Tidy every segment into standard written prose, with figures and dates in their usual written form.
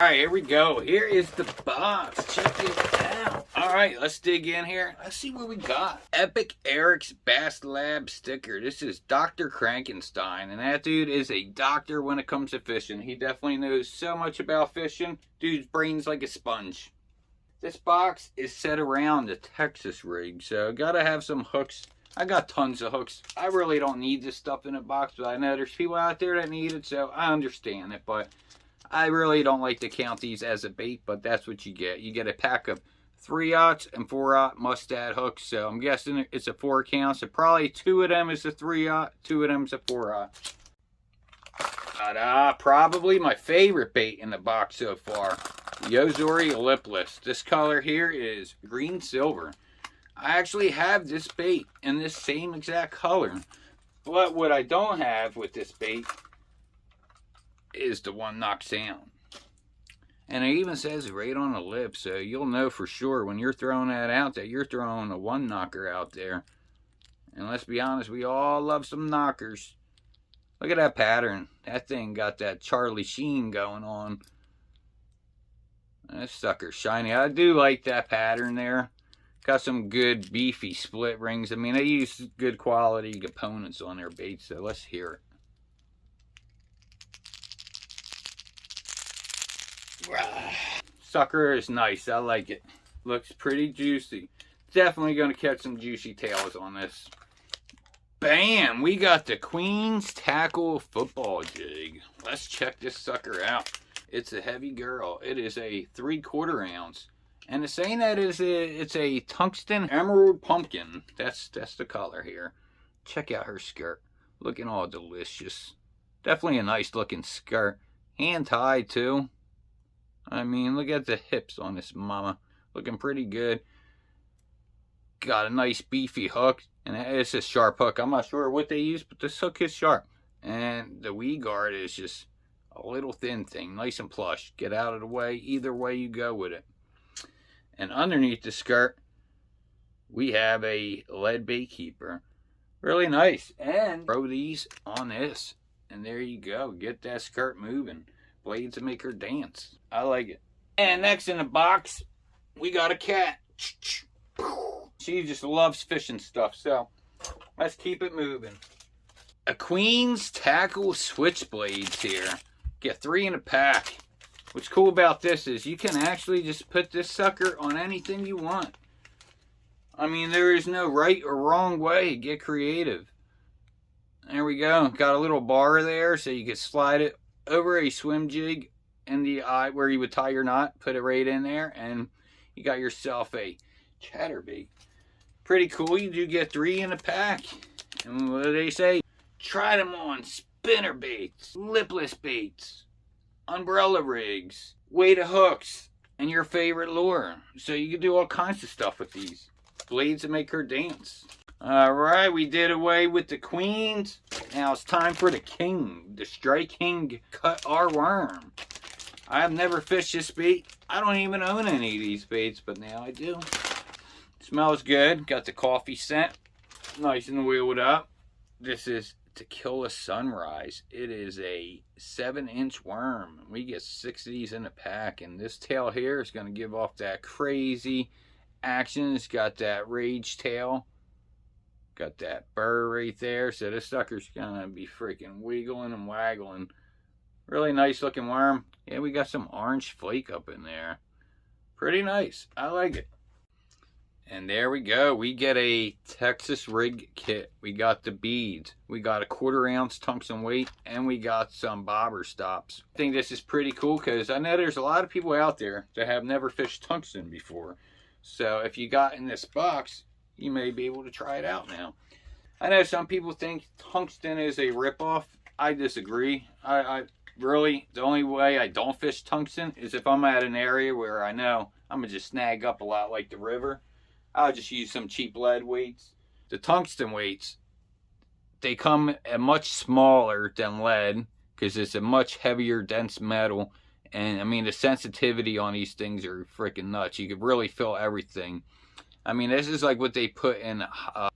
Alright, here we go. Here is the box. Check it out. Alright, let's dig in here. Let's see what we got. Epic Eric's Bass Lab sticker. This is Dr. Frankenstein. And that dude is a doctor when it comes to fishing. He definitely knows so much about fishing. Dude's brain's like a sponge. This box is set around the Texas rig. So gotta have some hooks. I got tons of hooks. I really don't need this stuff in a box. But I know there's people out there that need it. So I understand it. But I really don't like to count these as a bait, but that's what you get. You get a pack of 3/0 and 4/0 mustad hooks. So I'm guessing it's a 4 count. So probably 2 of them is a 3/0, 2 of them is a 4/0. Probably my favorite bait in the box so far. YO-ZURI lipless. This color here is green silver. I actually have this bait in this same exact color. But what I don't have with this bait is the one knock sound. And it even says it right on the lip, so you'll know for sure when you're throwing that out that you're throwing a one knocker out there. And let's be honest, we all love some knockers. Look at that pattern. That thing got that Charlie Sheen going on. That sucker's shiny. I do like that pattern there. Got some good beefy split rings. I mean, they use good quality components on their baits, so let's hear it. Sucker is nice. I like it. Looks pretty juicy. Definitely going to catch some juicy tails on this. Bam! We got the Queen's Tackle football jig. Let's check this sucker out. It's a heavy girl. It is a 3/4 ounce. And it's saying that it's a tungsten emerald pumpkin. That's the color here. Check out her skirt. Looking all delicious. Definitely a nice looking skirt. Hand tied too. I mean, look at the hips on this mama. Looking pretty good. Got a nice beefy hook. And it's a sharp hook. I'm not sure what they use, but this hook is sharp. And the weed guard is just a little thin thing. Nice and plush. Get out of the way. Either way you go with it. And underneath the skirt, we have a lead bait keeper. Really nice. And throw these on this. And there you go. Get that skirt moving. Blades to make her dance. I like it. And next in the box, we got a cat. She just loves fishing stuff, so let's keep it moving. A Queen's Tackle Switchblades here. Get 3 in a pack. What's cool about this is you can actually just put this sucker on anything you want. I mean, there is no right or wrong way. Get creative. There we go. Got a little bar there so you can slide it over a swim jig in the eye where you would tie your knot. Put it right in there and you got yourself a chatterbait. Pretty cool. You do get 3 in a pack. And what do they say? Try them on spinner baits, lipless baits, umbrella rigs, weighted hooks, and your favorite lure. So you can do all kinds of stuff with these. Blades to make her dance. Alright, we did away with the queens. Now it's time for the king. The Strike King Cut Our Worm. I have never fished this bait. I don't even own any of these baits, but now I do. Smells good. Got the coffee scent. Nice and wheeled up. This is Tequila Sunrise. It is a 7-inch worm. We get 6 of these in a pack. And this tail here is going to give off that crazy action. It's got that rage tail. Got that burr right there. So this sucker's going to be freaking wiggling and waggling. Really nice looking worm. Yeah, we got some orange flake up in there. Pretty nice. I like it. And there we go. We get a Texas rig kit. We got the beads. We got a 1/4 ounce tungsten weight. And we got some bobber stops. I think this is pretty cool because I know there's a lot of people out there that have never fished tungsten before. So if you got in this box, you may be able to try it out now. I know some people think tungsten is a ripoff. I disagree. I really, the only way I don't fish tungsten is if I'm at an area where I know I'm going to just snag up a lot like the river. I'll just use some cheap lead weights. The tungsten weights, they come much smaller than lead because it's a much heavier, dense metal. And I mean, the sensitivity on these things are freaking nuts. You could really feel everything. I mean, this is like what they put in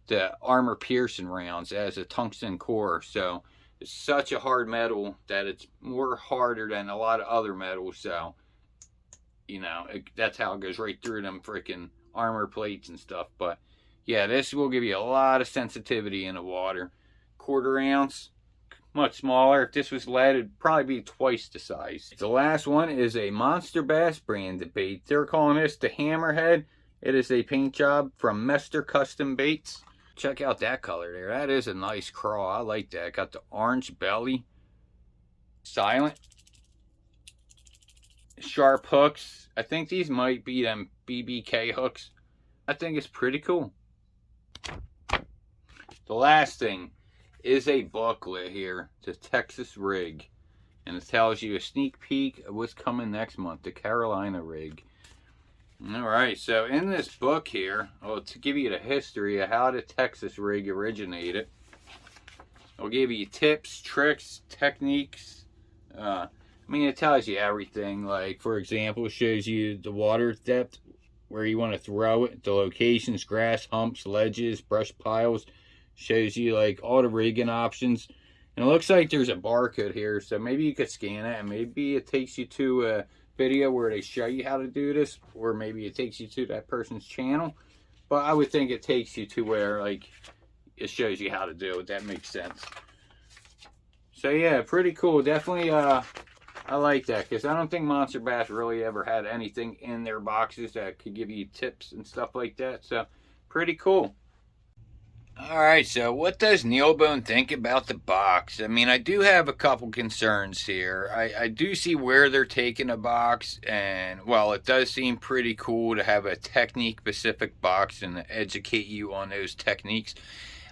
the armor piercing rounds as a tungsten core. So it's such a hard metal that it's more harder than a lot of other metals. So you know, that's how it goes right through them freaking armor plates and stuff. But yeah, this will give you a lot of sensitivity in the water. 1/4 ounce, much smaller. If this was lead, it'd probably be twice the size. The last one is a Monsterbass branded bait. They're calling this the Hammerhead. It is a paint job from Mester Custom Baits. Check out that color there. That is a nice crawl. I like that. Got the orange belly. Silent. Sharp hooks. I think these might be them BBK hooks. I think it's pretty cool. The last thing is a booklet here. It's a Texas rig. And it tells you a sneak peek of what's coming next month. The Carolina rig. Alright, so in this book here, well, to give you the history of how the Texas rig originated, it'll give you tips, tricks, techniques. I mean, it tells you everything. Like, for example, it shows you the water depth, where you want to throw it, the locations, grass, humps, ledges, brush piles. Shows you, like, all the rigging options. And it looks like there's a barcode here, so maybe you could scan it, and maybe it takes you to a video where they show you how to do this, or maybe it takes you to that person's channel. But I would think it takes you to where, like, it shows you how to do it. That makes sense. So yeah, pretty cool. Definitely I like that, because I don't think Monsterbass really ever had anything in their boxes that could give you tips and stuff like that. So pretty cool. Alright, so what does Neilbone think about the box? I mean, I do have a couple concerns here. I do see where they're taking a box, and, well, it does seem pretty cool to have a technique-specific box and educate you on those techniques.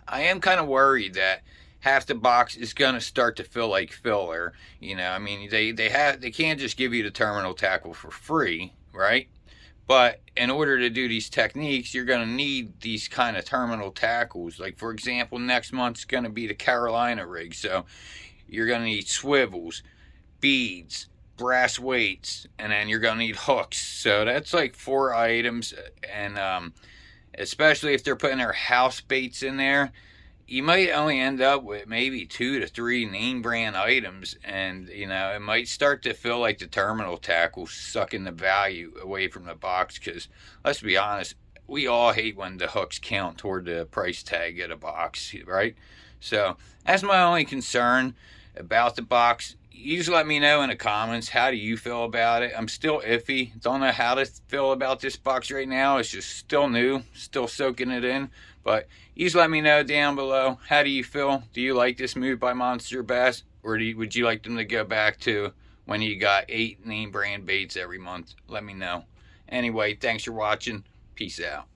I am kind of worried that half the box is going to start to feel like filler. You know, I mean, they can't just give you the terminal tackle for free, right? But in order to do these techniques, you're going to need these kind of terminal tackles. Like, for example, next month's going to be the Carolina rig. So you're going to need swivels, beads, brass weights, and then you're going to need hooks. So that's like 4 items. And especially if they're putting their house baits in there, you might only end up with maybe 2 to 3 name brand items, and you know, it might start to feel like the terminal tackle sucking the value away from the box. Because let's be honest, we all hate when the hooks count toward the price tag of the box, right? So that's my only concern about the box. You just let me know in the comments, how do you feel about it? I'm still iffy. Don't know how to feel about this box right now. It's just still new, still soaking it in. But you just let me know down below. How do you feel? Do you like this move by Monsterbass? Or would you like them to go back to when you got 8 name brand baits every month? Let me know. Anyway, thanks for watching. Peace out.